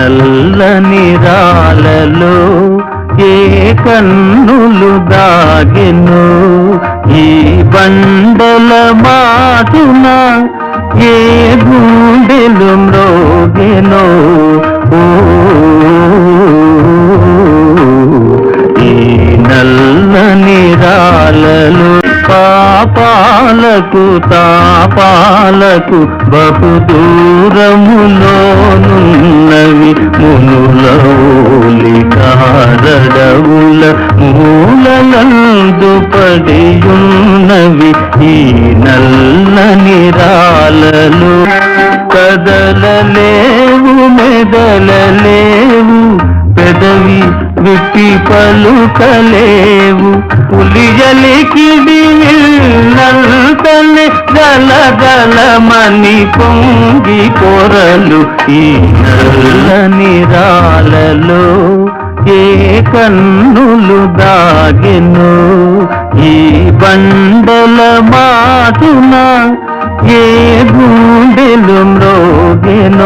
నల్లని రాలలో ఏ కన్నులు దాగెను, ఈ బండల మాటున ఏ గుండెలు మ్రోగెను. ఓ ఈ నల్లని రాలలో పాపాలకు తాపాలకు బహుదూరములోనున్నవి మునులౌలి కారడవుల మూలలందు పడియున్నవి ఈ నల్లని రాలలో. కదలలేవు మెదలలేవు, పెదవి విప్పి పలుకలేవు, పులియలికిడి విల్లంతనే గలగలమని పొంగి కొరలు. ఈ నల్లని రాలలో ఏ కన్నులు దాగెను, ఈ బండల మాటున ఏ గుండెలు మ్రోగెను.